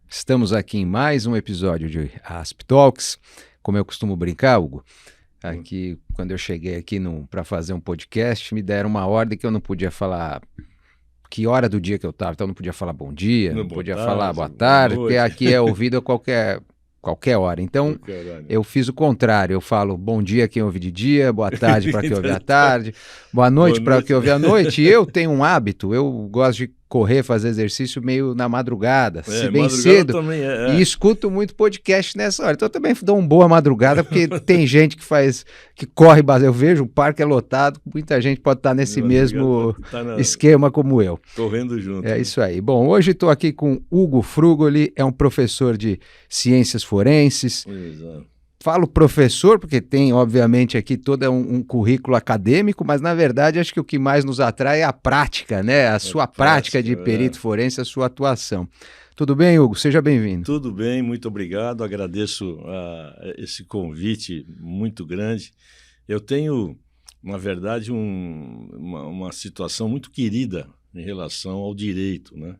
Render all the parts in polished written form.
Estamos aqui em mais um episódio de Asp Talks. Como eu costumo brincar, Hugo, aqui quando eu cheguei aqui para fazer um podcast, me deram uma ordem que eu não podia falar que hora do dia que eu estava. Então eu não podia falar bom dia, não podia falar boa tarde, porque aqui é ouvido a qualquer hora. Então, eu fiz o contrário. Eu falo bom dia quem ouve de dia, boa tarde para quem ouve à tarde, boa noite para quem ouve à noite. E eu tenho um hábito, eu gosto de correr, fazer exercício meio na madrugada, se bem cedo, e escuto muito podcast nessa hora. Então eu também dou uma boa madrugada, porque tem gente que corre, eu vejo o parque é lotado, muita gente pode estar nesse mesmo esquema como eu. Correndo junto. É isso aí. Bom, hoje estou aqui com Hugo Frugoli, é um professor de ciências forenses. Exato. Falo professor porque tem, obviamente, aqui todo um currículo acadêmico, mas, na verdade, acho que o que mais nos atrai é a prática, né? A sua prática de perito forense, a sua atuação. Tudo bem, Hugo? Seja bem-vindo. Tudo bem, muito obrigado. Agradeço esse convite muito grande. Eu tenho, na verdade, uma situação muito querida em relação ao direito, né?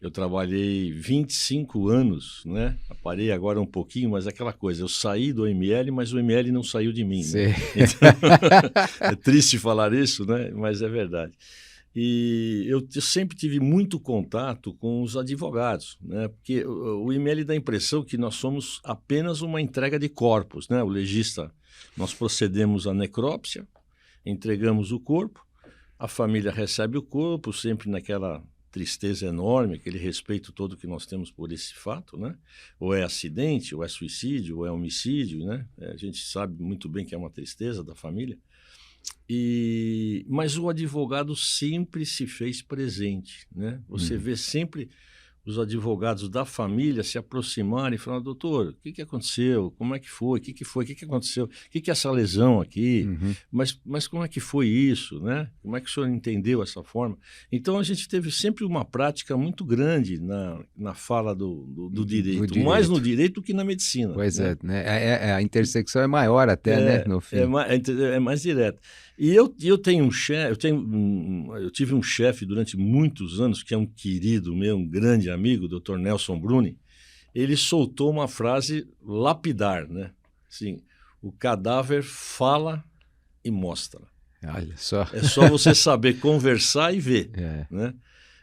Eu trabalhei 25 anos, né? Parei agora um pouquinho, mas aquela coisa, eu saí do OML, mas o OML não saiu de mim. Né? Então, é triste falar isso, né? Mas é verdade. E eu sempre tive muito contato com os advogados, né? Porque o OML dá a impressão que nós somos apenas uma entrega de corpos, né? O legista, nós procedemos à necrópsia, entregamos o corpo, a família recebe o corpo, sempre naquela tristeza enorme, aquele respeito todo que nós temos por esse fato, né? Ou é acidente, ou é suicídio, ou é homicídio, né? A gente sabe muito bem que é uma tristeza da família. Mas o advogado sempre se fez presente, né? Você vê sempre os advogados da família se aproximarem e falar: doutor, o que aconteceu? Como é que foi? O que aconteceu? O que é essa lesão aqui? Mas como é que foi isso, né? Como é que o senhor entendeu essa forma? Então, a gente teve sempre uma prática muito grande na fala do direito, mais no direito do que na medicina. Pois né? né? A intersecção é maior até, né? No fim. É mais direta. E eu tenho um chefe, eu tive um chefe durante muitos anos, que é um querido meu, um grande amigo, o Dr. Nelson Bruni. Ele soltou uma frase lapidar, né? Assim, o cadáver fala e mostra. Olha só. É só você saber conversar e ver. Né?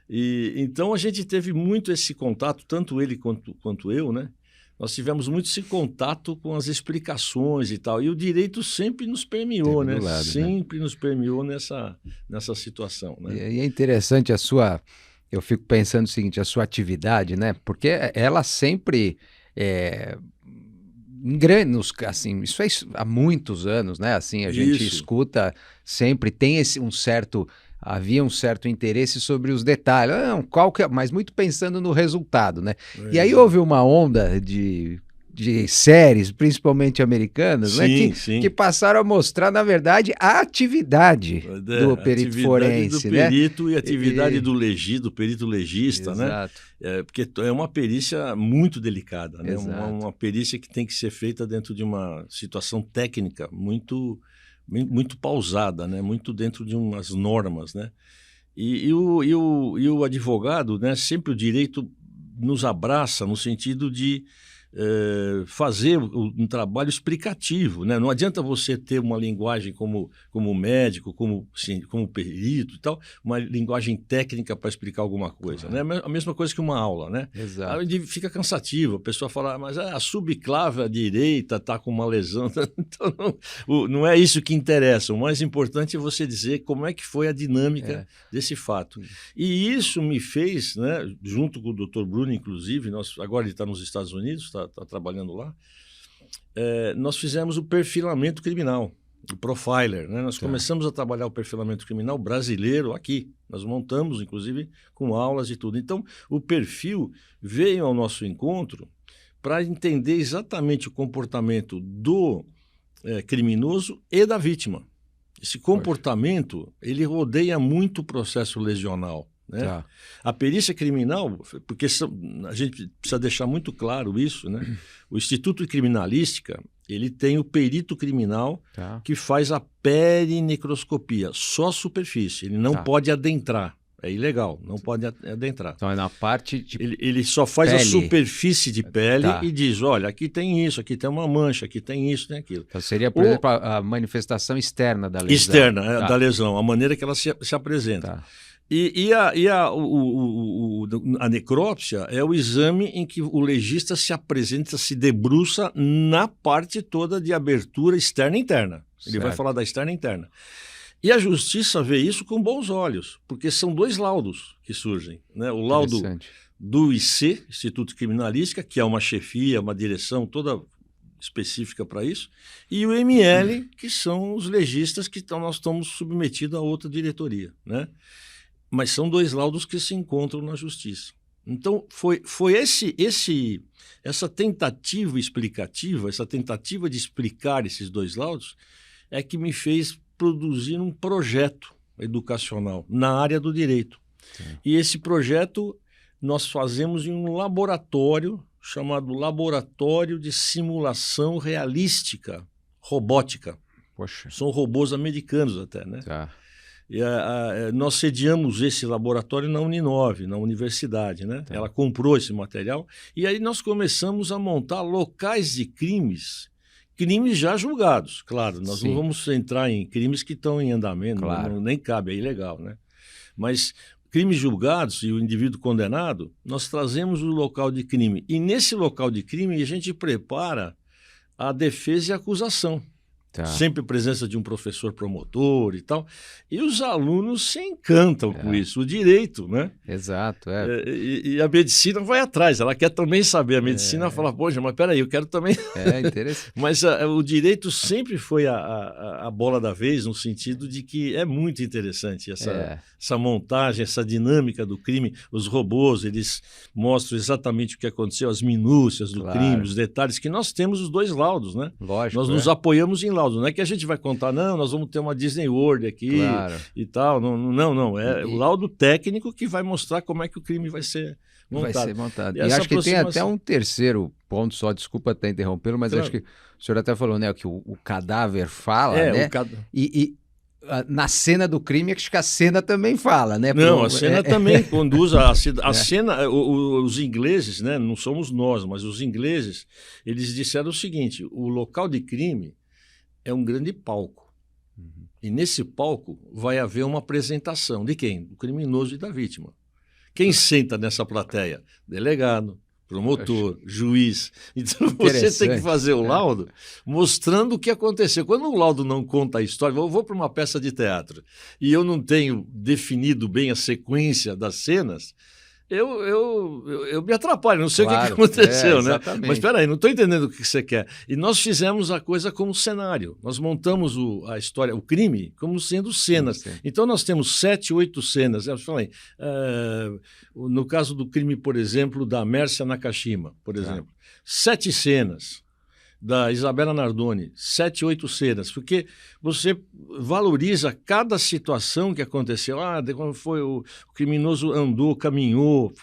Então a gente teve muito esse contato, tanto ele quanto eu, né? Nós tivemos muito esse contato com as explicações e tal. E o direito sempre nos permeou, né? Lado, sempre nos permeou nessa situação. Né? E é interessante eu fico pensando o seguinte, a sua atividade, né? Porque ela sempre, assim, isso é há muitos anos, né? Assim, a gente escuta sempre, tem havia um certo interesse sobre os detalhes, mas muito pensando no resultado, né? E aí houve uma onda de séries, principalmente americanas, né, que passaram a mostrar, na verdade, a atividade do perito forense. Do perito, né? E a atividade do perito legista, Exato. né? Porque é uma perícia muito delicada, né? Uma perícia que tem que ser feita dentro de uma situação técnica muito pausada, né? Muito dentro de umas normas, né? E o advogado, né? Sempre o direito nos abraça no sentido de fazer um trabalho explicativo, né? Não adianta você ter uma linguagem como médico, como perito e tal, uma linguagem técnica para explicar alguma coisa, né? A mesma coisa que uma aula, né? Exato. Aí fica cansativo, a pessoa fala, mas a subclávia direita está com uma lesão, então não é isso que interessa. O mais importante é você dizer como é que foi a dinâmica desse fato. E isso me fez, né, junto com o Dr. Bruno, inclusive, agora ele está nos Estados Unidos, está trabalhando lá, nós fizemos o perfilamento criminal, o profiler, né? Nós começamos a trabalhar o perfilamento criminal brasileiro aqui, nós montamos, inclusive, com aulas e tudo. Então, o perfil veio ao nosso encontro para entender exatamente o comportamento do criminoso e da vítima. Esse comportamento, ele rodeia muito o processo lesional. Né? A perícia criminal, porque a gente precisa deixar muito claro isso, né? O Instituto de Criminalística, ele tem o perito criminal que faz a perinecroscopia, só a superfície, ele não pode adentrar. É ilegal, não pode adentrar. Então é na parte de ele só faz pele. a superfície de pele Tá. e diz, olha, aqui tem isso, aqui tem uma mancha, aqui tem isso, tem aquilo. Então seria, por exemplo, a manifestação externa da lesão. Externa, Tá. da lesão, a maneira que ela se apresenta. Tá. E a necrópsia é o exame em que o legista se apresenta, se debruça na parte toda de abertura externa e interna. Ele vai Certo. falar da externa e interna. E a justiça vê isso com bons olhos, porque são 2 laudos que surgem, né? O laudo Interessante. do IC, Instituto de Criminalística, que é uma chefia, uma direção toda específica para isso, e o ML, que são os legistas que nós estamos submetidos a outra diretoria, né? Mas são 2 laudos que se encontram na justiça. Então, foi essa tentativa explicativa, essa tentativa de explicar esses 2 laudos, é que me fez produzir um projeto educacional na área do direito. Sim. E esse projeto nós fazemos em um laboratório chamado Laboratório de Simulação Realística Robótica. Poxa. São robôs americanos até, né? Tá. E nós sediamos esse laboratório na Uninove, na universidade, né? Tá. Ela comprou esse material e aí nós começamos a montar locais de crimes já julgados, claro. Nós Sim. não vamos entrar em crimes que estão em andamento, Claro. nem cabe, é ilegal, né? Mas crimes julgados e o indivíduo condenado, nós trazemos o local de crime. E nesse local de crime a gente prepara a defesa e a acusação. Tá. Sempre presença de um professor promotor e tal. E os alunos se encantam com isso. O direito, né? Exato. E a medicina vai atrás. Ela quer também saber. A medicina fala, poxa, mas peraí, eu quero também... É interessante. Mas o direito sempre foi a bola da vez, no sentido de que é muito interessante essa montagem, essa dinâmica do crime. Os robôs, eles mostram exatamente o que aconteceu, as minúcias do crime, os detalhes, que nós temos os 2 laudos, né? Lógico. Nós nos apoiamos em laudos. Não é que a gente vai contar, não, nós vamos ter uma Disney World aqui e tal. Não. É o laudo técnico que vai mostrar como é que o crime vai ser montado. Vai ser montado. E acho que tem até um terceiro ponto só, desculpa até interrompê-lo, mas acho que o senhor até falou, né, que o cadáver fala, né? Na cena do crime, acho que a cena também fala, né? Não, a cena também conduz a cena. Os ingleses, né? Não somos nós, mas os ingleses, eles disseram o seguinte: o local de crime é um grande palco. Uhum. E nesse palco vai haver uma apresentação de quem? Do criminoso e da vítima. Quem senta nessa plateia? Delegado, promotor, juiz. Então você tem que fazer o laudo mostrando o que aconteceu. Quando o laudo não conta a história, eu vou para uma peça de teatro e eu não tenho definido bem a sequência das cenas, eu me atrapalho, não sei o que aconteceu, né? Mas espera aí, não estou entendendo o que você quer. E nós fizemos a coisa como cenário. Nós montamos a história, o crime, como sendo cenas. Sim. Então nós temos 7, 8 cenas. Eu falei, no caso do crime, por exemplo, da Mércia Nakashima, por exemplo, 7 cenas. Da Isabela Nardoni, 7, 8 cenas, porque você valoriza cada situação que aconteceu. Quando foi o criminoso andou, caminhou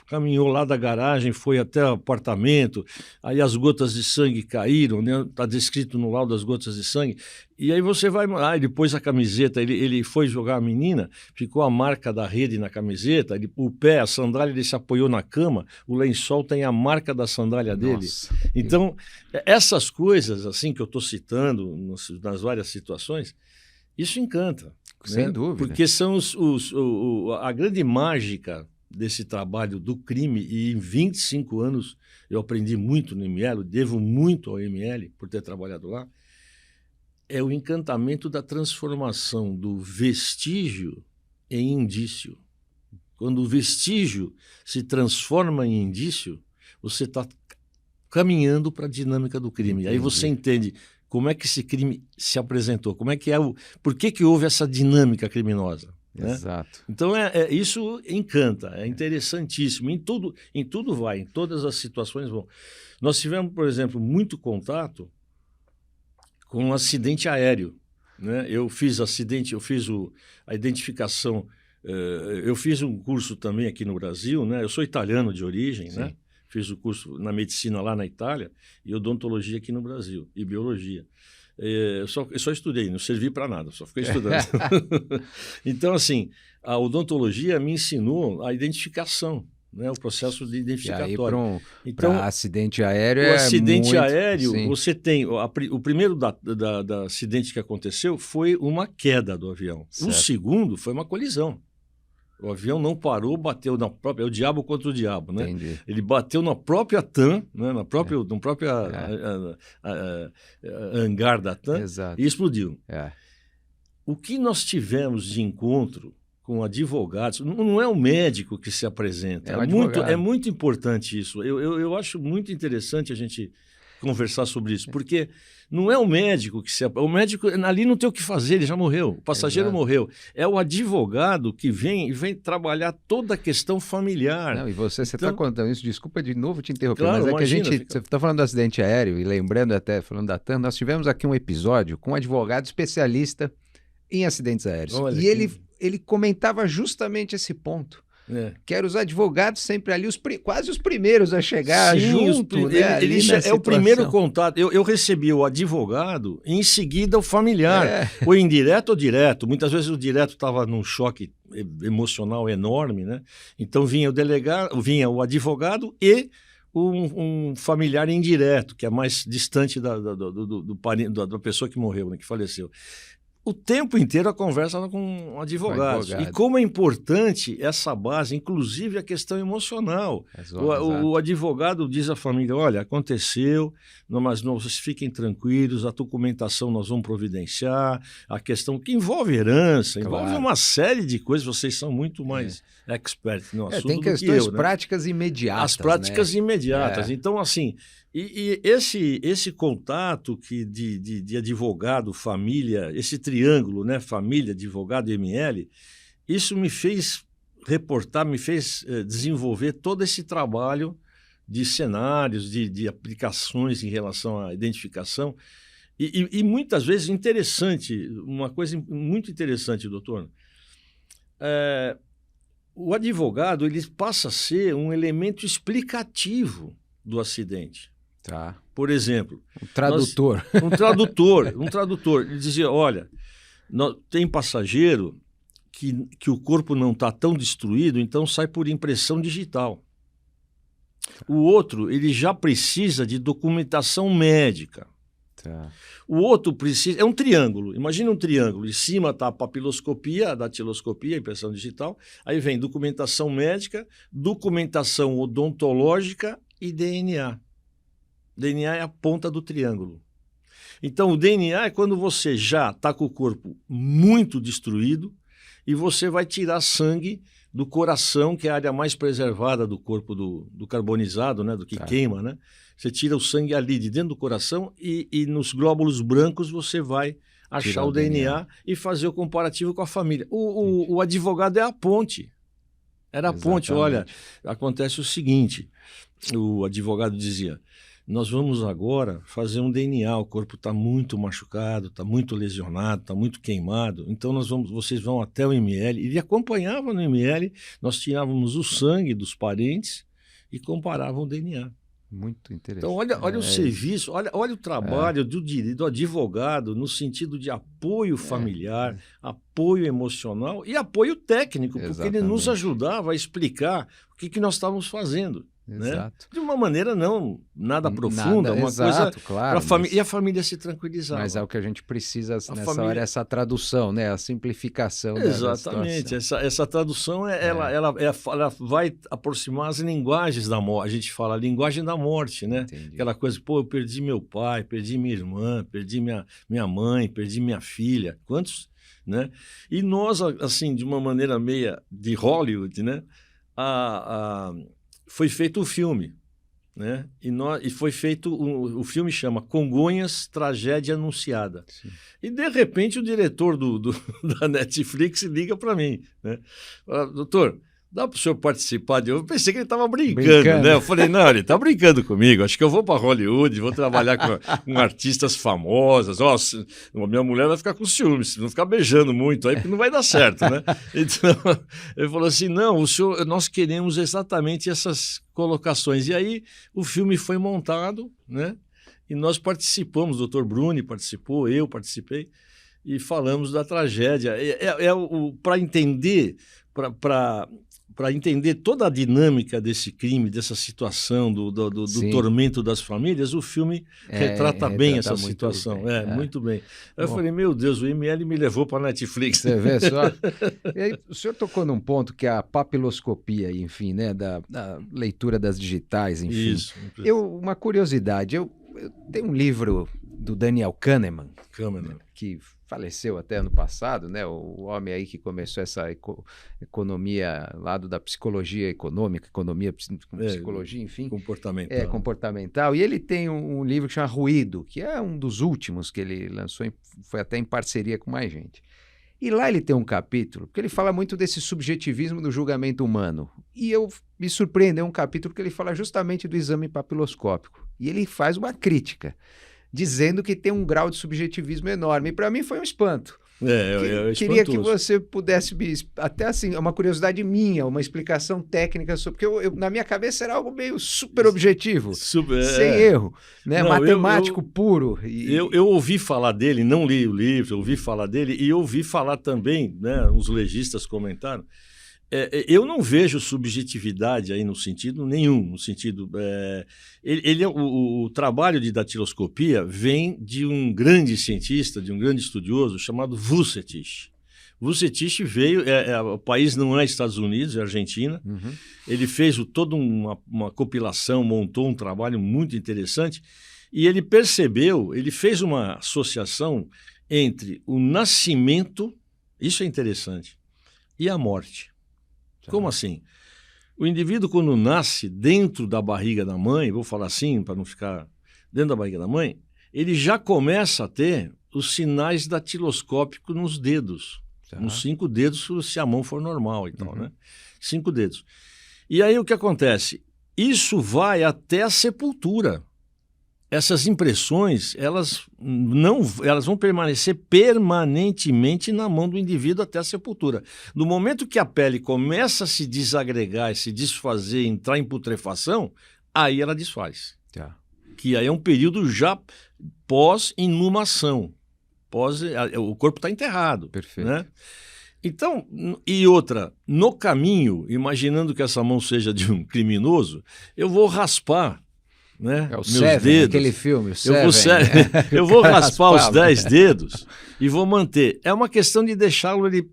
lá da garagem, foi até o apartamento, aí as gotas de sangue caíram, né? Está descrito no laudo das gotas de sangue. E aí você vai... ele pôs a camiseta, ele foi jogar a menina, ficou a marca da rede na camiseta, o pé, a sandália, ele se apoiou na cama, o lençol tem a marca da sandália dele. Então, essas coisas assim que eu estou citando nas várias situações, isso encanta. Sem né? dúvida. Porque são a grande mágica desse trabalho do crime, e em 25 anos eu aprendi muito no ML, devo muito ao ML por ter trabalhado lá, é o encantamento da transformação do vestígio em indício. Quando o vestígio se transforma em indício, você está caminhando para a dinâmica do crime. Entendi. Aí você entende como é que esse crime se apresentou, como é que por que houve essa dinâmica criminosa. Né? Exato. Então isso encanta, é interessantíssimo. Em tudo vai, em todas as situações vão. Nós tivemos, por exemplo, muito contato com um acidente aéreo. Né? Eu fiz a identificação, eu fiz um curso também aqui no Brasil, né? Eu sou italiano de origem, né? Fiz o curso na medicina lá na Itália e odontologia aqui no Brasil, e biologia. Eu só estudei, não servi para nada, só fiquei estudando. Então, assim, a odontologia me ensinou a identificação, né? O processo de identificatório. E aí, então, para acidente aéreo o acidente aéreo, sim. você tem... O primeiro da acidente que aconteceu foi uma queda do avião. Certo. O segundo foi uma colisão. O avião não parou, bateu na própria... É o diabo contra o diabo, né? Entendi. Ele bateu na própria TAM, né? na própria hangar da TAM. Exato. E explodiu. É. O que nós tivemos de encontro com advogados, não é o médico que se apresenta, é muito importante isso. Eu acho muito interessante a gente conversar sobre isso, porque não é o médico que se... O médico ali não tem o que fazer, ele já morreu, o passageiro morreu. É o advogado que vem trabalhar toda a questão familiar. Não, e você está contando isso, desculpa de novo te interromper, claro, mas é imagina, que você está falando do acidente aéreo e lembrando até, falando da TAM, nós tivemos aqui um episódio com um advogado especialista em acidentes aéreos. Olha, e ele comentava justamente esse ponto. Que eram os advogados sempre ali, quase os primeiros a chegar. Sim, junto, né, é o primeiro contato. Eu recebi o advogado e em seguida o familiar, ou indireto ou direto. Muitas vezes o direto estava num choque emocional enorme, né? Então vinha o advogado e um familiar indireto, que é mais distante da pessoa que morreu, né, que faleceu. O tempo inteiro a conversa era com advogados. E como é importante essa base, inclusive a questão emocional. O advogado diz à família, olha, aconteceu, mas vocês fiquem tranquilos, a documentação nós vamos providenciar, a questão que envolve herança, envolve uma série de coisas, vocês são muito mais experts no assunto tem do que questões eu, né? práticas imediatas. As práticas imediatas. Então, assim... E esse contato de advogado, família, esse triângulo, né, família, advogado e ML, isso me fez reportar, me fez desenvolver todo esse trabalho de cenários, de aplicações em relação à identificação. E muitas vezes interessante, uma coisa muito interessante, doutor, o advogado ele passa a ser um elemento explicativo do acidente. Tá. Por exemplo... Um tradutor. Um tradutor. Ele dizia, olha, tem passageiro que o corpo não está tão destruído, então sai por impressão digital. O outro, ele já precisa de documentação médica. Tá. O outro precisa... É um triângulo. Imagina um triângulo. Em cima está a papiloscopia, a datiloscopia, a impressão digital. Aí vem documentação médica, documentação odontológica e DNA. DNA é a ponta do triângulo. Então, o DNA é quando você já está com o corpo muito destruído e você vai tirar sangue do coração, que é a área mais preservada do corpo do carbonizado, né, do que queima, né? Você tira o sangue ali de dentro do coração e nos glóbulos brancos você vai achar o DNA e fazer o comparativo com a família. O advogado é a ponte. Era a ponte. Olha, acontece o seguinte, o advogado dizia... Nós vamos agora fazer um DNA, o corpo está muito machucado, está muito lesionado, está muito queimado, então vocês vão até o ML, ele acompanhava no ML, nós tirávamos o sangue dos parentes e comparavam o DNA. Muito interessante. Então, olha o serviço, olha o trabalho do advogado no sentido de apoio familiar, apoio emocional e apoio técnico, porque ele nos ajudava a explicar o que nós estávamos fazendo. Exato. Né? De uma maneira não nada profunda, uma coisa claro, e a família se tranquilizar. Mas é o que a gente precisa nessa hora, essa tradução, né? A simplificação. Exatamente. Essa tradução ela vai aproximar as linguagens da morte. A gente fala a linguagem da morte, né? Entendi. Aquela coisa, eu perdi meu pai, perdi minha irmã, perdi minha mãe, perdi minha filha. Quantos, né? E nós, assim, de uma maneira meia de Hollywood, né? Foi feito o filme, né? E foi feito, o filme chama Congonhas, Tragédia Anunciada. Sim. E, de repente, o diretor da Netflix liga para mim, né? Fala, doutor, dá para o senhor participar? Eu pensei que ele estava brincando, né? Eu falei, não, ele está brincando comigo, acho que eu vou para Hollywood, vou trabalhar com artistas famosas. Minha mulher vai ficar com ciúmes, se não ficar beijando muito aí, porque não vai dar certo, né? Então, ele falou assim, não, nós queremos exatamente essas colocações. E aí o filme foi montado, né? e nós participamos, o Dr. Bruni participou, eu participei, e falamos da tragédia. Para entender, para entender toda a dinâmica desse crime, dessa situação, do tormento das famílias, o filme retrata bem essa situação. Muito bem. Aí eu falei, meu Deus, o IML me levou para a Netflix. Você vê só? E aí, o senhor tocou num ponto que é a papiloscopia, enfim, né, da leitura das digitais, enfim. Isso. Uma curiosidade, eu tenho um livro do Daniel Kahneman, que faleceu até ano passado, né? O homem aí que começou essa economia lado da psicologia econômica, psicologia, enfim. Comportamental. Comportamental. E ele tem um livro que chama Ruído, que é um dos últimos que ele lançou, foi até em parceria com mais gente. E lá ele tem um capítulo, que ele fala muito desse subjetivismo do julgamento humano. E eu me surpreendeu um capítulo que ele fala justamente do exame papiloscópico. E ele faz uma crítica, dizendo que tem um grau de subjetivismo enorme. E para mim foi um espanto. Queria que você pudesse, até assim, é uma curiosidade minha, uma explicação técnica, porque na minha cabeça era algo meio super objetivo, sem erro, né? Matemático puro. Eu ouvi falar dele, não li o livro, ouvi falar dele e ouvi falar também, né? Os legistas comentaram. Eu não vejo subjetividade aí no sentido nenhum, no sentido... o trabalho de datiloscopia vem de um grande cientista, de um grande estudioso chamado Vucetich. Vucetich veio... o país não é Estados Unidos, é Argentina. Uhum. Ele fez toda uma compilação, montou um trabalho muito interessante e ele percebeu, ele fez uma associação entre o nascimento, isso é interessante, e a morte. Como assim? O indivíduo, quando nasce dentro da barriga da mãe, vou falar assim para não ficar dentro da barriga da mãe, ele já começa a ter os sinais datiloscópicos nos dedos, nos 5 dedos, se a mão for normal e tal, né? 5 dedos. E aí o que acontece? Isso vai até a sepultura. Essas impressões, elas vão permanecer permanentemente na mão do indivíduo até a sepultura. No momento que a pele começa a se desagregar, se desfazer, entrar em putrefação, aí ela desfaz. Que aí é um período já pós-inumação. O corpo está enterrado. Perfeito. Né? Então, e outra, no caminho, imaginando que essa mão seja de um criminoso, eu vou raspar, né, o meus Seven, dedos. aquele filme, o Eu vou raspar os 10 dedos e vou manter. É uma questão de deixá-lo ele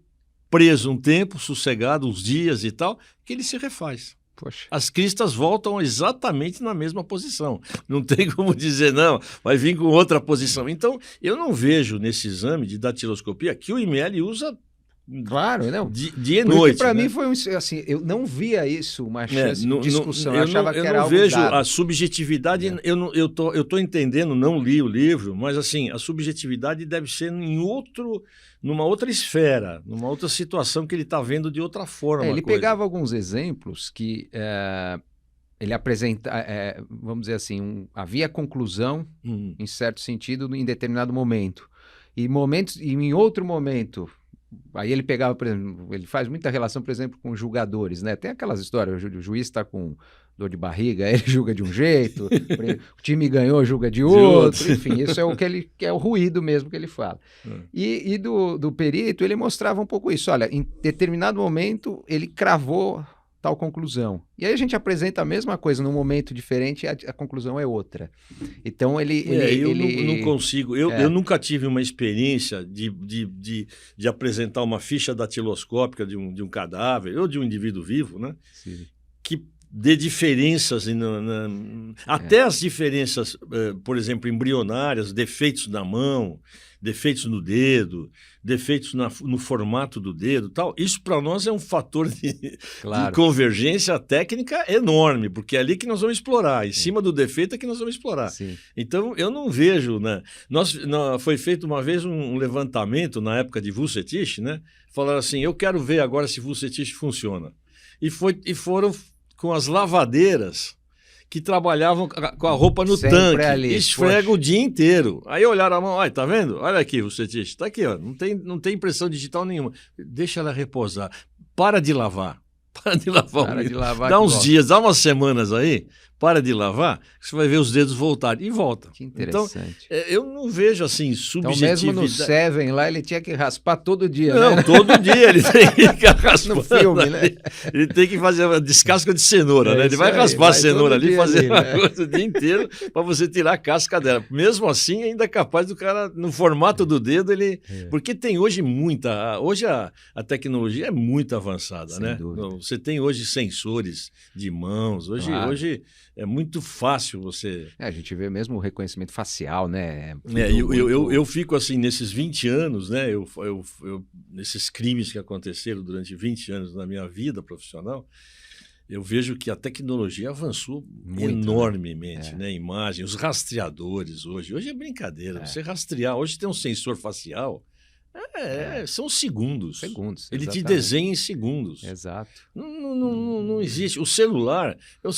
preso um tempo, sossegado, uns dias e tal, que ele se refaz. Poxa. As cristas voltam exatamente na mesma posição. Não tem como dizer, não, vai vir com outra posição. Então, eu não vejo nesse exame de datiloscopia que o IML usa... Claro, não. Dia e noite. Para né? mim foi assim, eu não via isso, uma chance de discussão. Eu achava que era eu não algo vejo dado. a subjetividade, eu tô entendendo, não li o livro, mas assim, a subjetividade deve ser numa outra esfera, numa outra situação que ele está vendo de outra forma. Ele pegava alguns exemplos que ele apresenta, vamos dizer assim, havia conclusão, em certo sentido, em determinado momento. E em outro momento... Aí ele pegava, por exemplo, ele faz muita relação, por exemplo, com julgadores, né? Tem aquelas histórias, o juiz está com dor de barriga, ele julga de um jeito, o time ganhou, julga de outro, enfim, isso é o que é o ruído mesmo que ele fala. E do perito, ele mostrava um pouco isso, olha, em determinado momento ele cravou tal conclusão. E aí a gente apresenta a mesma coisa num momento diferente e a conclusão é outra. Então não consigo, eu nunca tive uma experiência de apresentar uma ficha datiloscópica de um cadáver ou de um indivíduo vivo, né? Sim. Que dê diferenças, até as diferenças, por exemplo, embrionárias, defeitos na mão, defeitos no dedo, defeitos no formato do dedo, tal. Isso para nós é um fator de convergência técnica enorme, porque é ali que nós vamos explorar, em cima do defeito é que nós vamos explorar. Sim. Então, eu não vejo, né? Foi feito uma vez um levantamento na época de Vucetich, né? Falaram assim, eu quero ver agora se Vucetich funciona. E foram com as lavadeiras que trabalhavam com a roupa no tanque, esfrega o dia inteiro. Aí olharam a mão, olha, tá vendo? Olha aqui, Vucetich, tá aqui, ó, não tem impressão digital nenhuma. Deixa ela reposar. Para de lavar. Dá uns dias, dá umas semanas aí, para de lavar, você vai ver os dedos voltarem. E volta. Que interessante. Então, eu não vejo assim subjetividade. Então mesmo no Seven lá, ele tinha que raspar todo dia, não, né? todo dia ele tem que ficar raspando. No filme, né? Ele tem que fazer uma descasca de cenoura, né? Ele vai raspar a cenoura ali, fazer uma coisa o dia inteiro para você tirar a casca dela. Mesmo assim, ainda é capaz do cara, no formato do dedo, ele... Porque tem hoje muita... Hoje a tecnologia é muito avançada, sem né? dúvida. Você tem hoje sensores de mãos. Hoje é muito fácil você... A gente vê mesmo o reconhecimento facial, né? Eu fico assim, nesses 20 anos, né? Nesses crimes que aconteceram durante 20 anos na minha vida profissional, eu vejo que a tecnologia avançou muito, enormemente, né? Imagem, os rastreadores hoje é brincadeira. Você rastrear, hoje tem um sensor facial, são segundos. Ele te desenha em segundos. Exato. Não existe. O celular, eu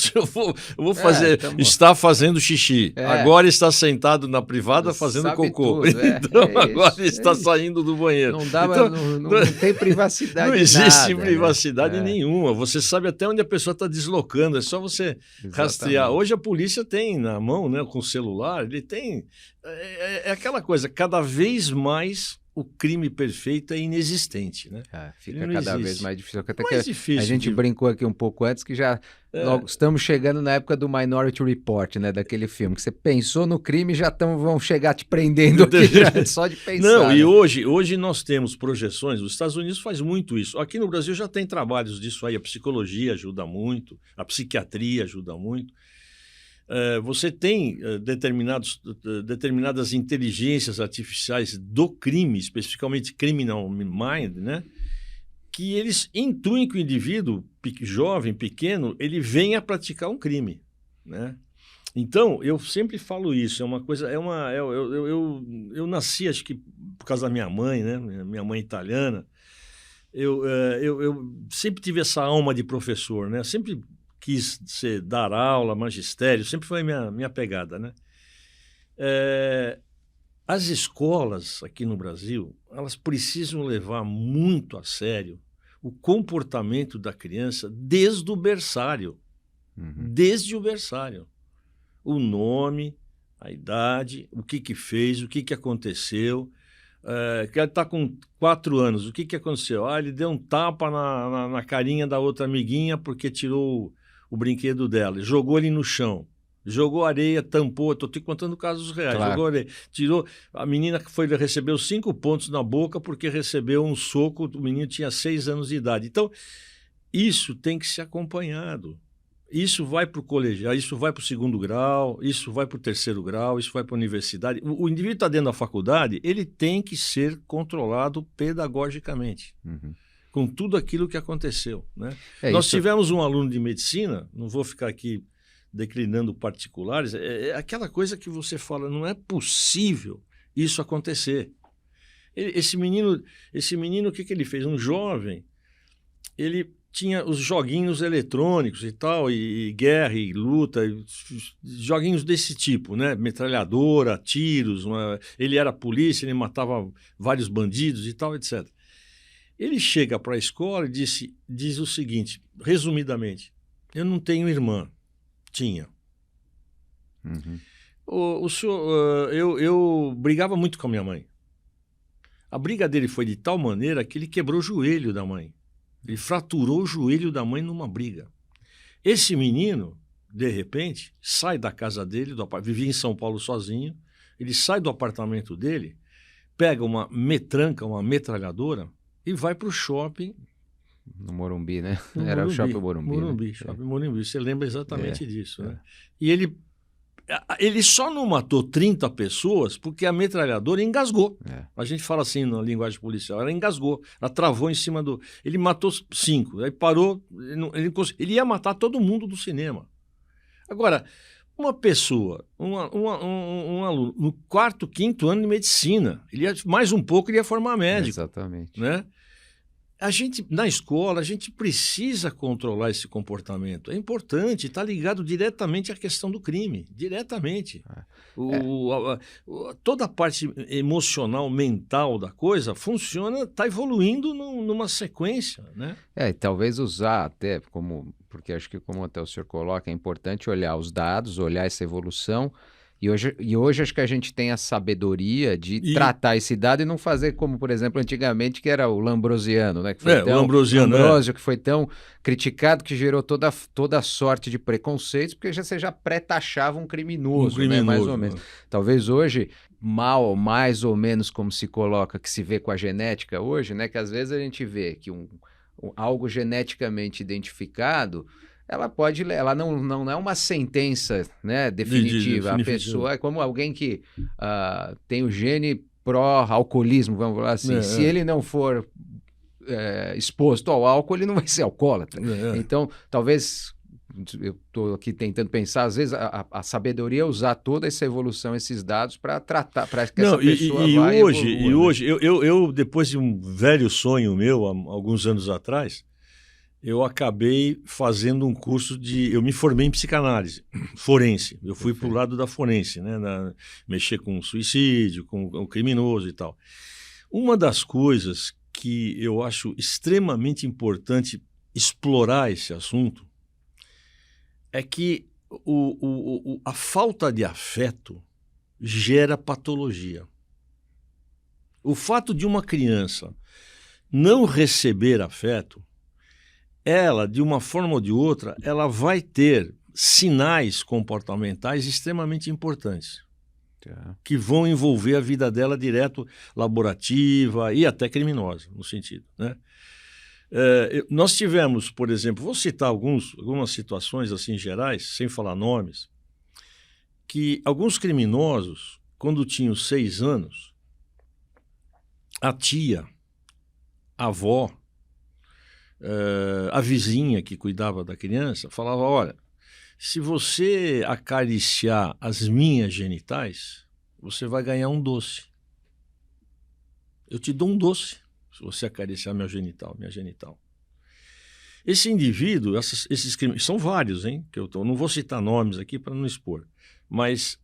vou fazer, está fazendo xixi. Agora está sentado na privada fazendo cocô. Tudo, então agora está saindo do banheiro. Não dá, então, não tem privacidade. Não existe nada, privacidade nenhuma. Você sabe até onde a pessoa está deslocando. É só você rastrear. Hoje a polícia tem na mão, né, com o celular, ele tem... É aquela coisa, cada vez mais... O crime perfeito é inexistente, né? Fica cada vez mais difícil. Até mais difícil. A gente brincou aqui um pouco antes que já estamos chegando na época do Minority Report, né? Daquele filme que você pensou no crime e já vão chegar te prendendo aqui já, só de pensar. Não, né? E hoje nós temos projeções. Os Estados Unidos faz muito isso. Aqui no Brasil já tem trabalhos disso aí. A psicologia ajuda muito, a psiquiatria ajuda muito. Você tem determinadas inteligências artificiais do crime, especificamente criminal mind, né? Que eles intuem que o indivíduo jovem, pequeno, ele venha praticar um crime, né? Então, eu sempre falo isso, é uma coisa, eu nasci, acho que por causa da minha mãe, né? Minha mãe italiana, eu sempre tive essa alma de professor, né? Sempre quis dar aula, magistério, sempre foi minha pegada, né? As escolas aqui no Brasil, elas precisam levar muito a sério o comportamento da criança desde o berçário. Desde o berçário. O nome, a idade, o que fez, o que aconteceu. Que ele está com 4 anos, o que aconteceu? Ele deu um tapa na carinha da outra amiguinha porque tirou o brinquedo dela, jogou ele no chão, jogou areia, tampou, estou te contando casos reais, claro. Jogou areia, tirou, a menina recebeu 5 pontos na boca porque recebeu um soco, o menino tinha 6 anos de idade. Então, isso tem que ser acompanhado. Isso vai para o colegial, isso vai para o 2º grau, isso vai para o 3º grau, isso vai para a universidade. O indivíduo está dentro da faculdade, ele tem que ser controlado pedagogicamente. Com tudo aquilo que aconteceu, né? Nós tivemos um aluno de medicina, não vou ficar aqui declinando particulares, é aquela coisa que você fala, não é possível isso acontecer. Esse menino, o que ele fez? Um jovem, ele tinha os joguinhos eletrônicos e tal, e guerra e luta, joguinhos desse tipo, né? Metralhadora, tiros, ele era polícia, ele matava vários bandidos e tal, etc. Ele chega para a escola e diz o seguinte, resumidamente, eu não tenho irmã. Tinha. O senhor, eu brigava muito com a minha mãe. A briga dele foi de tal maneira que ele quebrou o joelho da mãe. Ele fraturou o joelho da mãe numa briga. Esse menino, de repente, sai da casa dele, vivia em São Paulo sozinho, ele sai do apartamento dele, pega uma metranca, uma metralhadora, e vai para o shopping. No Morumbi, né? Era o Shopping Morumbi. Shopping Morumbi. Você lembra exatamente disso, né? E ele só não matou 30 pessoas porque a metralhadora engasgou. A gente fala assim na linguagem policial, ela engasgou, ela travou em cima do... Ele matou 5, aí parou, ele ia matar todo mundo do cinema. Agora, uma pessoa, um aluno, no 4º, 5º ano de medicina, mais um pouco ele ia formar médico. Exatamente. Né? Na escola, a gente precisa controlar esse comportamento. É importante, está ligado diretamente à questão do crime, diretamente. Toda a parte emocional, mental da coisa funciona, está evoluindo numa sequência, né? E talvez usar até como porque acho que, como até o senhor coloca, é importante olhar os dados, olhar essa evolução. E hoje acho que a gente tem a sabedoria de tratar esse dado e não fazer como, por exemplo, antigamente, que era o Lambrosiano, né? Que foi o Lambrosiano, que foi tão criticado, que gerou toda sorte de preconceitos, porque você já pré-taxava um criminoso, né? Mais ou menos. Talvez hoje, mais ou menos como se coloca, que se vê com a genética hoje, né? Que às vezes a gente vê que algo geneticamente identificado, ela não é uma sentença, né, definitiva. A pessoa é como alguém que tem o gene pró-alcoolismo, vamos falar assim. Se ele não for exposto ao álcool, ele não vai ser alcoólatra. Então, talvez, eu estou aqui tentando pensar, às vezes a sabedoria é usar toda essa evolução, esses dados, para tratar, para que essa pessoa vá evolua. Hoje, eu, depois de um velho sonho meu, há alguns anos atrás, eu acabei fazendo um curso eu me formei em psicanálise forense. Eu fui para o lado da forense, né? Mexer com suicídio, com o criminoso e tal. Uma das coisas que eu acho extremamente importante explorar esse assunto é que a falta de afeto gera patologia. O fato de uma criança não receber afeto, ela, de uma forma ou de outra, ela vai ter sinais comportamentais extremamente importantes, que vão envolver a vida dela direto, laborativa e até criminosa, no sentido, né? Nós tivemos, por exemplo, vou citar algumas situações assim gerais, sem falar nomes, que alguns criminosos, quando tinham 6 anos, a tia, a avó, a vizinha que cuidava da criança falava: olha, se você acariciar as minhas genitais, você vai ganhar um doce. Eu te dou um doce se você acariciar minha genital. Esse indivíduo, esses crimes, são vários, hein? Que eu não vou citar nomes aqui para não expor, mas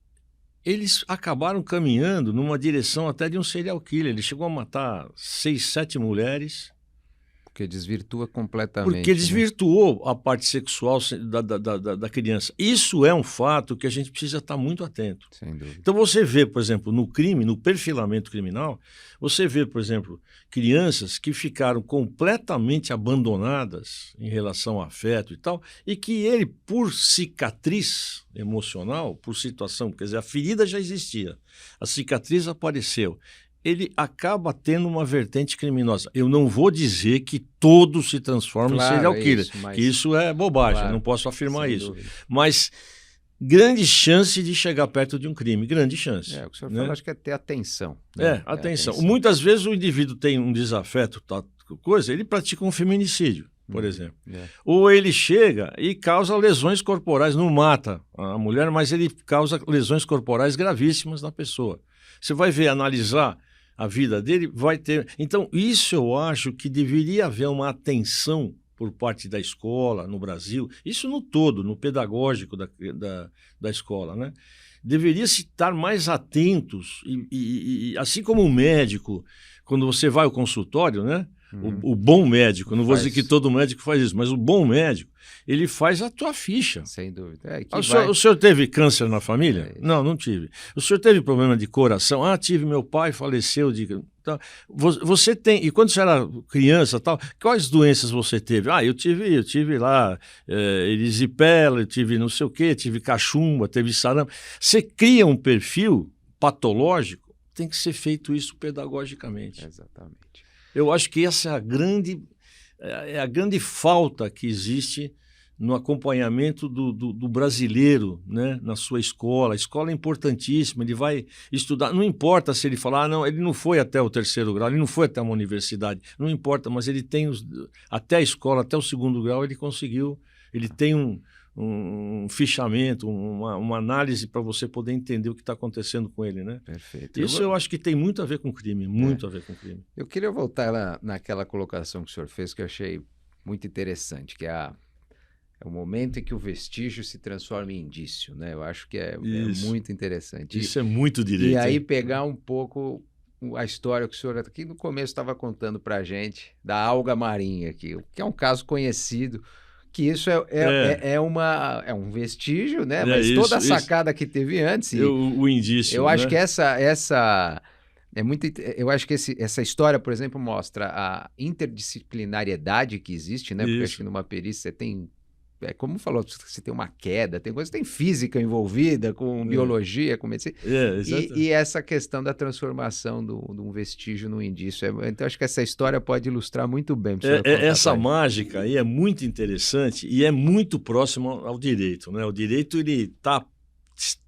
eles acabaram caminhando numa direção até de um serial killer. Ele chegou a matar 6, 7 mulheres. Porque desvirtua completamente. Porque desvirtuou, né, a parte sexual da criança. Isso é um fato que a gente precisa estar muito atento. Sem dúvida. Então você vê, por exemplo, no crime, no perfilamento criminal, você vê, por exemplo, crianças que ficaram completamente abandonadas em relação ao afeto e tal, e que ele, por cicatriz emocional, por situação, quer dizer, a ferida já existia, a cicatriz apareceu, ele acaba tendo uma vertente criminosa. Eu não vou dizer que todos se transformam em serial killer, que isso é bobagem, eu não posso afirmar isso. Dúvida. Mas grande chance de chegar perto de um crime, grande chance. O que o senhor falou, acho que é ter atenção. Né? Atenção. Muitas vezes o indivíduo tem um desafeto, ele pratica um feminicídio, por exemplo. Ou ele chega e causa lesões corporais, não mata a mulher, mas ele causa lesões corporais gravíssimas na pessoa. Você vai ver, analisar a vida dele, vai ter... Então, isso eu acho que deveria haver uma atenção por parte da escola no Brasil, isso no todo, no pedagógico da escola, né? Deveria-se estar mais atentos, e assim como o médico, quando você vai ao consultório, né? O bom médico, não vou dizer que todo médico faz isso, mas o bom médico, ele faz a tua ficha. Sem dúvida. O senhor teve câncer na família? Não tive. O senhor teve problema de coração? Tive, meu pai faleceu de... Então, você tem... E quando você era criança, tal, quais doenças você teve? Eu tive lá erisipela, eu tive não sei o quê, tive cachumba, teve sarampo. Você cria um perfil patológico, tem que ser feito isso pedagogicamente. Exatamente. Eu acho que essa é a grande falta que existe no acompanhamento do brasileiro, né, na sua escola. A escola é importantíssima, ele vai estudar, não importa se ele falar, não, ele não foi até o 3º grau, ele não foi até uma universidade, não importa, mas ele tem até a escola, até o 2º grau, ele conseguiu, ele tem um fichamento, uma análise para você poder entender o que está acontecendo com ele, né? Perfeito. Isso eu acho que tem muito a ver com crime, muito a ver com crime. Eu queria voltar naquela colocação que o senhor fez, que eu achei muito interessante, que é o momento em que o vestígio se transforma em indício, né? Eu acho que é muito interessante. Isso é muito direito. E aí pegar um pouco a história que o senhor aqui no começo estava contando para a gente, da alga marinha, que é um caso conhecido, Que isso é um vestígio, né? Mas toda a sacada que teve antes. O indício. Eu acho que é muito. Eu acho que essa história, por exemplo, mostra a interdisciplinariedade que existe, né? Porque acho que numa perícia você tem. Como falou, você tem uma queda, tem física envolvida, com biologia, com medicina. E essa questão da transformação de um vestígio no indício. Então, acho que essa história pode ilustrar muito bem. Essa mágica aí é muito interessante e é muito próximo ao direito, né? O direito ele está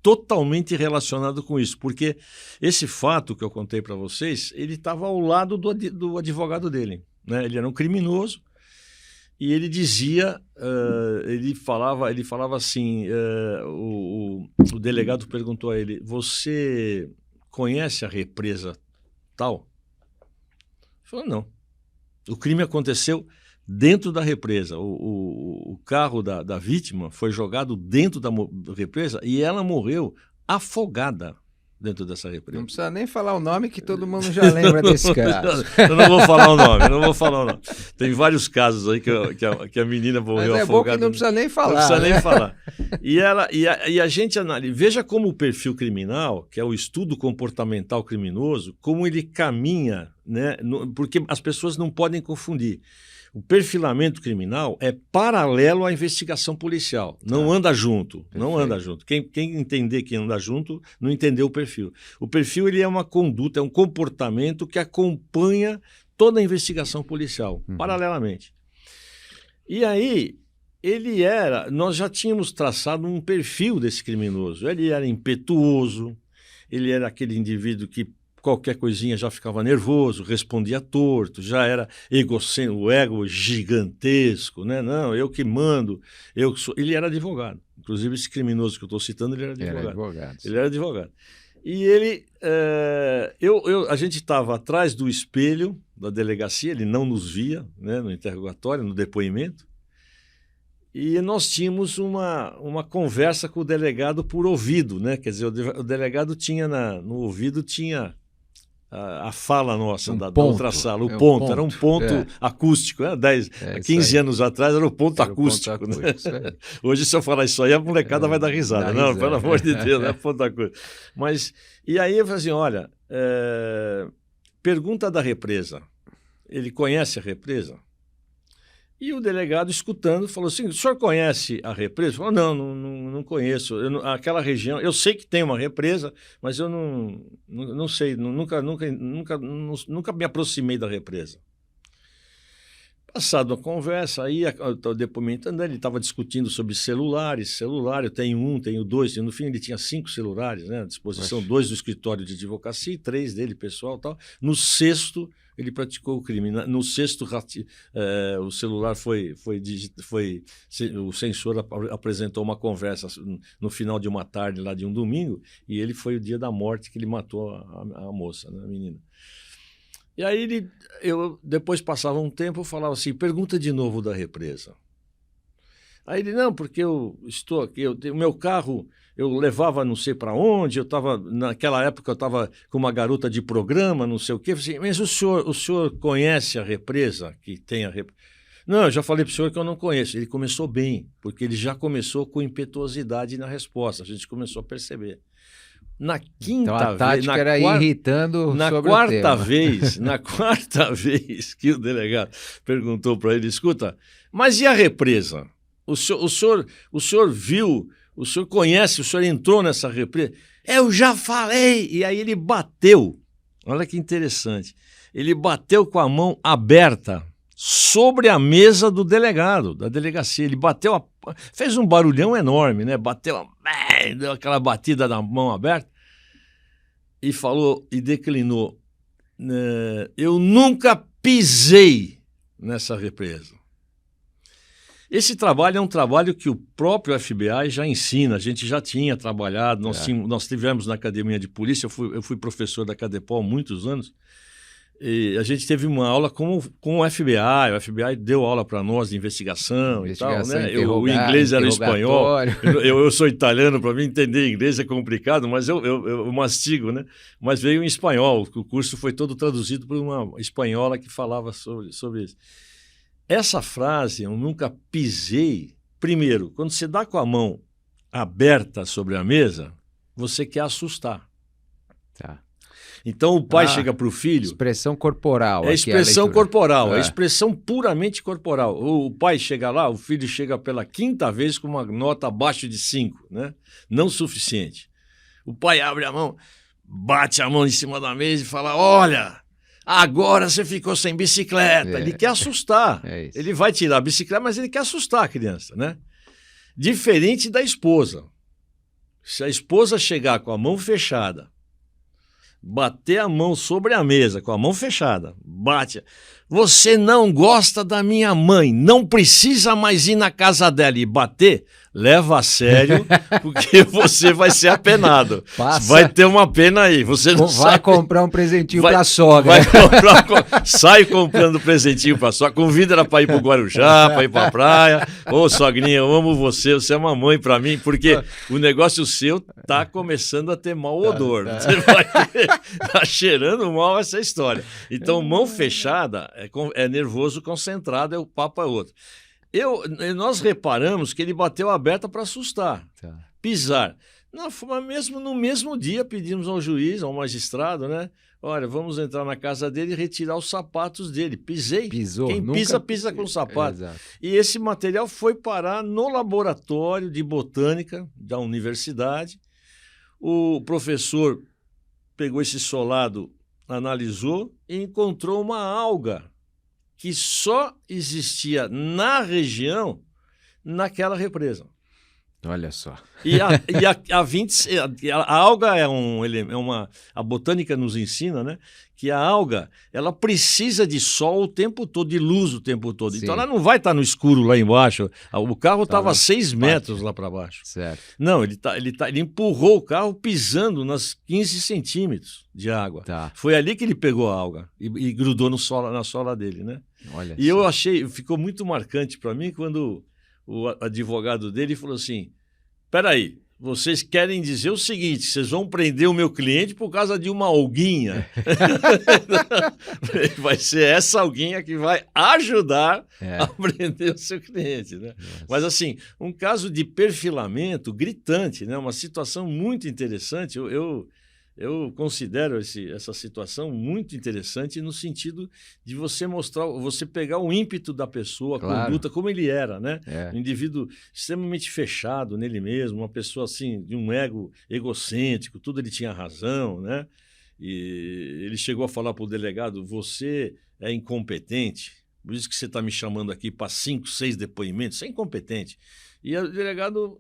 totalmente relacionado com isso, porque esse fato que eu contei para vocês, ele estava ao lado do advogado dele, né? Ele era um criminoso. E ele dizia, ele falava assim, o delegado perguntou a ele, você conhece a represa tal? Ele falou, não. O crime aconteceu dentro da represa. O carro da vítima foi jogado dentro da represa e ela morreu afogada dentro dessa represa. Não precisa nem falar o nome que todo mundo já lembra desse caso. Eu não vou falar o nome, Tem vários casos aí que a menina morreu afogada. Mas é bom que não precisa nem falar. Não precisa nem falar. E a gente analisa, veja como o perfil criminal, que é o estudo comportamental criminoso, como ele caminha, né? Porque as pessoas não podem confundir. O perfilamento criminal é paralelo à investigação policial. Não anda junto. Perfeito. Não anda junto. Quem entender que anda junto, não entendeu o perfil. O perfil ele é uma conduta, é um comportamento que acompanha toda a investigação policial, paralelamente. E aí, nós já tínhamos traçado um perfil desse criminoso. Ele era impetuoso, ele era aquele indivíduo que qualquer coisinha já ficava nervoso, respondia torto, já era o ego gigantesco, né? Não, eu que mando, Ele era advogado. Inclusive, esse criminoso que eu estou citando, ele era advogado. Ele era advogado. E ele, a gente estava atrás do espelho da delegacia, ele não nos via, né, no interrogatório, no depoimento, e nós tínhamos uma conversa com o delegado por ouvido, né? Quer dizer, o delegado tinha no ouvido tinha a fala nossa da outra sala, o ponto, era um ponto acústico, né? 15 anos atrás era o ponto acústico. Né? Hoje, se eu falar isso aí, a molecada vai dar risada. Não, pelo amor de Deus, não é ponto acústico. Mas, e aí eu falei assim, olha, pergunta da represa, ele conhece a represa? E o delegado, escutando, falou assim, o senhor conhece a represa? Falou, não conheço. Aquela região, eu sei que tem uma represa, mas eu não sei, nunca me aproximei da represa. Passado a conversa, aí o depoimento andando, ele estava discutindo sobre celulares, eu tenho 2, no fim ele tinha 5 celulares, né, à disposição, 2 do escritório de advocacia e 3 dele, pessoal e tal. No 6º, ele praticou o crime. No 6º, o celular o censor apresentou uma conversa no final de uma tarde, lá de um domingo, e ele foi o dia da morte que ele matou a moça, né, a menina. E aí depois passava um tempo, eu falava assim, pergunta de novo da represa. Aí ele, não, porque eu estou aqui, o meu carro, eu levava não sei para onde, naquela época eu estava com uma garota de programa, não sei o quê. Eu falei assim, mas o senhor conhece a represa que tem a represa? Não, eu já falei para o senhor que eu não conheço. Ele começou bem, porque ele já começou com impetuosidade na resposta, a gente começou a perceber. Na quinta então a tática era irritando sobre o tema. Na quarta vez que o delegado perguntou para ele, escuta, mas e a represa? O senhor viu, o senhor conhece, o senhor entrou nessa represa? Eu já falei! E aí ele bateu, olha que interessante, ele bateu com a mão aberta sobre a mesa do delegado, da delegacia. Ele fez um barulhão enorme, né? Deu aquela batida na mão aberta e falou e declinou, eu nunca pisei nessa represa. Esse trabalho é um trabalho que o próprio FBI já ensina, a gente já tinha trabalhado, nós tivemos na academia de polícia, eu fui professor da Cadepol há muitos anos, e a gente teve uma aula com o FBI deu aula para nós de investigação e tal, né? O inglês era espanhol, eu sou italiano, para mim entender inglês é complicado, mas eu mastigo, né? Mas veio em espanhol, o curso foi todo traduzido por uma espanhola que falava sobre isso. Essa frase, eu nunca pisei. Primeiro, quando você dá com a mão aberta sobre a mesa, você quer assustar. Tá. Então o pai chega para o filho... Expressão corporal. É expressão corporal, é expressão puramente corporal. O pai chega lá, o filho chega pela 5ª vez com uma nota abaixo de 5, né? Não suficiente. O pai abre a mão, bate a mão em cima da mesa e fala, olha, agora você ficou sem bicicleta. Ele quer assustar. Ele vai tirar a bicicleta, mas ele quer assustar a criança, né? Diferente da esposa. Se a esposa chegar com a mão fechada, bater a mão sobre a mesa, com a mão fechada, bate. Você não gosta da minha mãe, não precisa mais ir na casa dela e bater, leva a sério, porque você vai ser apenado. Vai ter uma pena aí. Você não vai sabe. Comprar um presentinho para a sogra. Sai comprando presentinho para a sogra, convida ela para ir para o Guarujá, para ir para a praia. Ô, sogrinha, eu amo você, você é uma mãe para mim, porque o negócio seu tá começando a ter mau odor. Você vai tá cheirando mal essa história. Então, mão fechada é nervoso concentrado, o papo é outro. Nós reparamos que ele bateu aberta para assustar, pisar. Mesmo no mesmo dia pedimos ao juiz, ao magistrado, né? Olha, vamos entrar na casa dele e retirar os sapatos dele. Pisei. Pisou. Quem pisa com sapato. E esse material foi parar no laboratório de botânica da universidade. O professor pegou esse solado, analisou e encontrou uma alga que só existia na região, naquela represa. Olha só. A alga a botânica nos ensina, né, que a alga ela precisa de sol o tempo todo, de luz o tempo todo. Sim. Então ela não vai estar no escuro lá embaixo. O carro estava a 6 metros lá para baixo. Certo. Não, ele empurrou o carro pisando nas 15 centímetros de água. Foi ali que ele pegou a alga e grudou na sola dele, né? Olha e eu achei, ficou muito marcante para mim quando o advogado dele falou assim, peraí, vocês querem dizer o seguinte, vocês vão prender o meu cliente por causa de uma alguinha. Vai ser essa alguinha que vai ajudar a prender o seu cliente, né? Mas assim, um caso de perfilamento gritante, né? Uma situação muito interessante. Eu considero essa situação muito interessante no sentido de você pegar o ímpeto da pessoa, a conduta, como ele era, né? Um indivíduo extremamente fechado nele mesmo, uma pessoa assim, de um ego egocêntrico, tudo ele tinha razão, né? E ele chegou a falar para o delegado, você é incompetente, por isso que você está me chamando aqui para 5, 6 depoimentos, você é incompetente. E o delegado,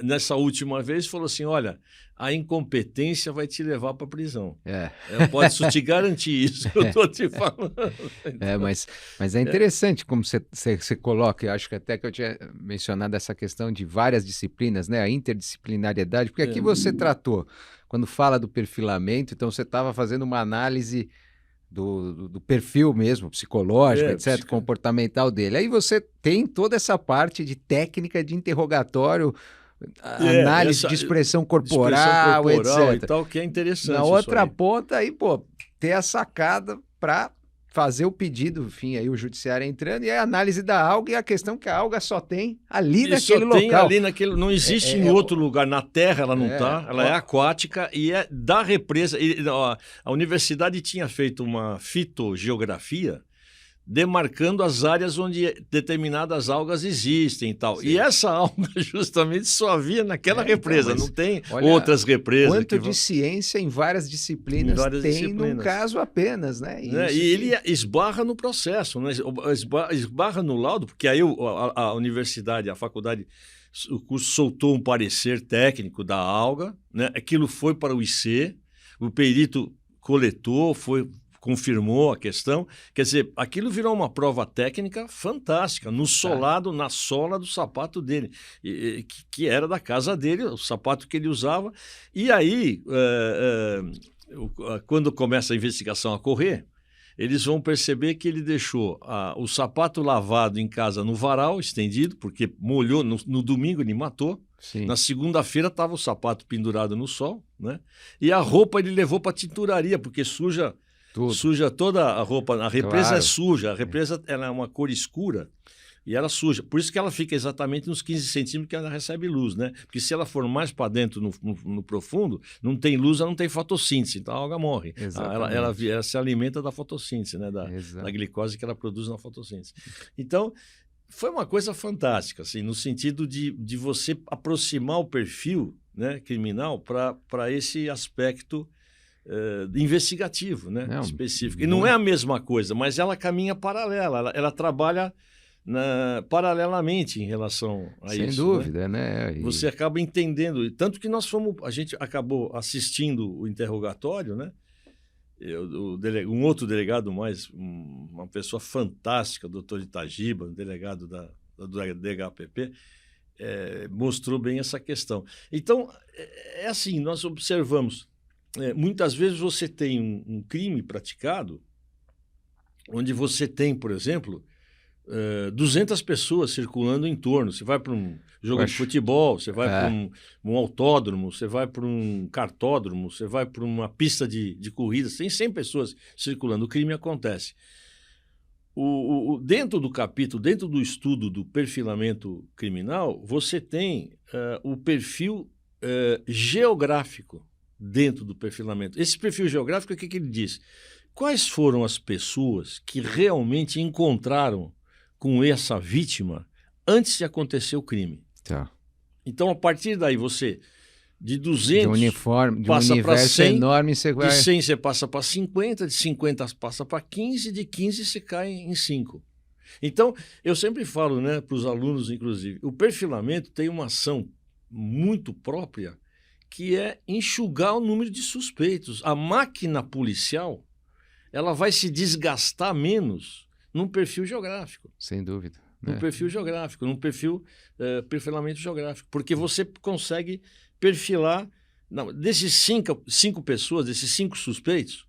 nessa última vez, falou assim, olha, a incompetência vai te levar para a prisão. Eu posso te garantir isso que eu estou te falando. Mas é interessante como você coloca, eu acho que até que eu tinha mencionado essa questão de várias disciplinas, né? A interdisciplinariedade, porque aqui você tratou, quando fala do perfilamento, então você estava fazendo uma análise do perfil mesmo, psicológico, etc., comportamental dele. Aí você tem toda essa parte de técnica de interrogatório, análise de expressão corporal, etc. E tal, que é interessante. Na outra ponta, aí, ter a sacada para fazer o pedido, enfim, aí o judiciário entrando, e a análise da alga e a questão que a alga só tem ali naquele local. Tem ali naquele, não existe em outro lugar, na terra ela não está, ela é aquática e é da represa. A universidade tinha feito uma fitogeografia demarcando as áreas onde determinadas algas existem e tal. Sim. E essa alga justamente só havia naquela represa, não tem outras represas. Quanto de ciência em várias disciplinas num caso apenas, né? E ele esbarra no processo, né? Esbarra no laudo, porque aí a universidade, a faculdade, o curso soltou um parecer técnico da alga, né? Aquilo foi para o IC, o perito coletou, confirmou a questão, quer dizer, aquilo virou uma prova técnica fantástica, no solado, na sola do sapato dele, que era da casa dele, o sapato que ele usava. E aí, quando começa a investigação a correr, eles vão perceber que ele deixou o sapato lavado em casa no varal, estendido, porque molhou, no domingo ele matou. Sim. Na segunda-feira estava o sapato pendurado no sol, né? E a roupa ele levou para a tinturaria, porque suja Tudo. Suja toda a roupa. A represa Claro. é suja, a represa ela é uma cor escura e ela suja. Por isso que ela fica exatamente nos 15 centímetros que ela recebe luz, né? Porque se ela for mais para dentro, no profundo, não tem luz, ela não tem fotossíntese, então a alga morre. Ela se alimenta da fotossíntese, né? Da glicose que ela produz na fotossíntese. Então, foi uma coisa fantástica, assim, no sentido de você aproximar o perfil, né, criminal para esse aspecto investigativo, né, específico. E não é a mesma coisa, mas ela caminha paralela, ela trabalha paralelamente em relação a isso. Sem dúvida, né? Você acaba entendendo, tanto que a gente acabou assistindo o interrogatório, né? Um outro delegado uma pessoa fantástica, o doutor Itagiba, um delegado do DHPP, mostrou bem essa questão. Então, é assim, nós observamos, muitas vezes você tem um crime praticado, onde você tem, por exemplo, 200 pessoas circulando em torno. Você vai para um jogo de futebol, você vai para um autódromo, você vai para um cartódromo, você vai para uma pista de corrida, tem 100 pessoas circulando, o crime acontece. Dentro do capítulo, dentro do estudo do perfilamento criminal, você tem o perfil geográfico dentro do perfilamento. Esse perfil geográfico, o que ele diz? Quais foram as pessoas que realmente encontraram com essa vítima antes de acontecer o crime? Tá. Então, a partir daí, você, de 200, de passa para 100, enorme, você vai... de 100 você passa para 50, de 50 passa para 15, de 15 você cai em 5. Então, eu sempre falo, né, para os alunos, inclusive, o perfilamento tem uma ação muito própria, que é enxugar o número de suspeitos. A máquina policial, ela vai se desgastar menos num perfil geográfico. Sem dúvida. Num perfil geográfico, num perfilamento geográfico. Porque você consegue perfilar... desses 5 pessoas, desses 5 suspeitos,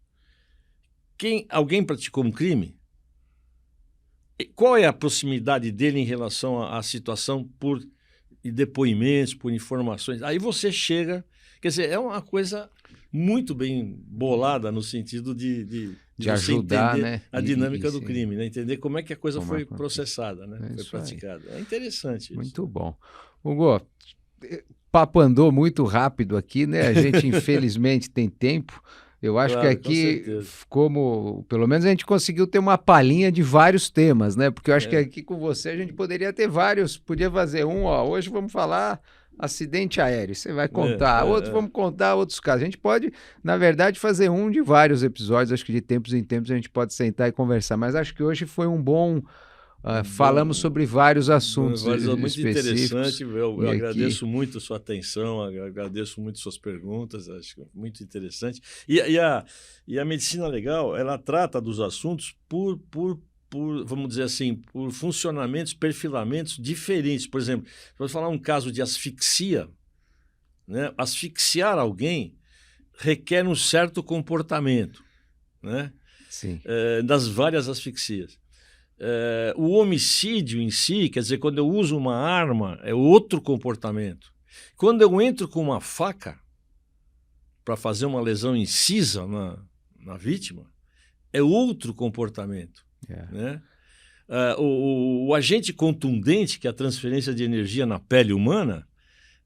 alguém praticou um crime? Qual é a proximidade dele em relação à situação por depoimentos, por informações? Aí você chega... Quer dizer, é uma coisa muito bem bolada no sentido de ajudar, entender, né, a dinâmica do crime, né? Entender como é que a coisa foi processada, né? Foi praticada. É interessante isso. Muito bom. Hugo, o papo andou muito rápido aqui, né? A gente, infelizmente, tem tempo. Eu acho que aqui, pelo menos a gente conseguiu ter uma palhinha de vários temas, né? Porque eu acho que aqui com você a gente poderia ter vários, podia fazer hoje vamos falar acidente aéreo, você vai contar, vamos contar outros casos. A gente pode, na verdade, fazer de vários episódios, acho que de tempos em tempos a gente pode sentar e conversar, mas acho que hoje foi um bom... falamos sobre vários assuntos muito específicos. Interessante, eu agradeço muito a sua atenção, agradeço muito suas perguntas, acho muito interessante. E a medicina legal, ela trata dos assuntos por, vamos dizer assim, por funcionamentos, perfilamentos diferentes. Por exemplo, vamos falar um caso de asfixia, né? Asfixiar alguém requer um certo comportamento, né? Sim. Das várias asfixias. O homicídio em si, quer dizer, quando eu uso uma arma, é outro comportamento. Quando eu entro com uma faca para fazer uma lesão incisa na vítima, é outro comportamento. Né? O agente contundente, que é a transferência de energia na pele humana,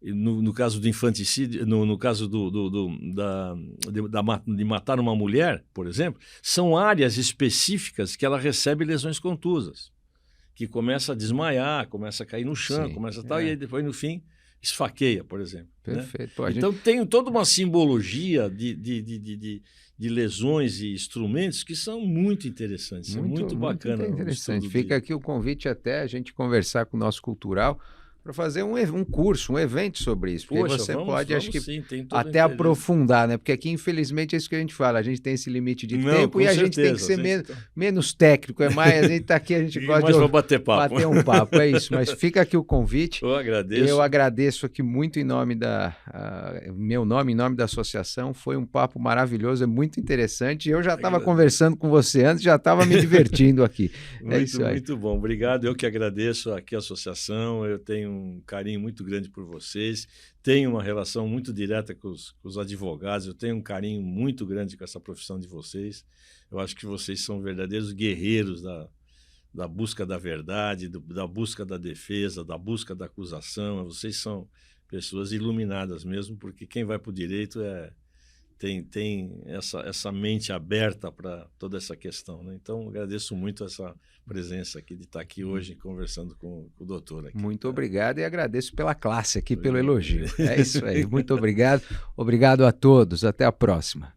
no caso do infanticídio, no caso de matar uma mulher, por exemplo, são áreas específicas que ela recebe lesões contusas, que começa a desmaiar, começa a cair no chão, e aí depois, no fim, esfaqueia, por exemplo. Perfeito. Né? Então, tem toda uma simbologia de lesões e instrumentos que são muito interessantes, muito bacana. Muito interessante. Fica aqui o convite até a gente conversar com o nosso cultural para fazer um curso, um evento sobre isso. Porque você pode, acho que, até aprofundar, né? Porque aqui, infelizmente, é isso que a gente fala. A gente tem esse limite de tempo e a gente tem que ser menos técnico. A gente está aqui, a gente gosta de bater um papo. É isso. Mas fica aqui o convite. Eu agradeço. Eu agradeço aqui muito em nome em nome da associação. Foi um papo maravilhoso, é muito interessante. Eu já estava conversando com você antes, já estava me divertindo aqui. Muito bom. Obrigado. Eu que agradeço aqui a associação. Eu tenho um carinho muito grande por vocês, tenho uma relação muito direta com os advogados, eu tenho um carinho muito grande com essa profissão de vocês. Eu acho que vocês são verdadeiros guerreiros da busca da verdade, da busca da defesa, da busca da acusação. Vocês são pessoas iluminadas mesmo, porque quem vai para o direito tem essa mente aberta para toda essa questão, né? Então, agradeço muito essa presença aqui, de estar aqui hoje conversando com o doutor aqui. Muito obrigado e agradeço pela classe aqui, pelo elogio. É isso aí, muito obrigado. Obrigado a todos, até a próxima.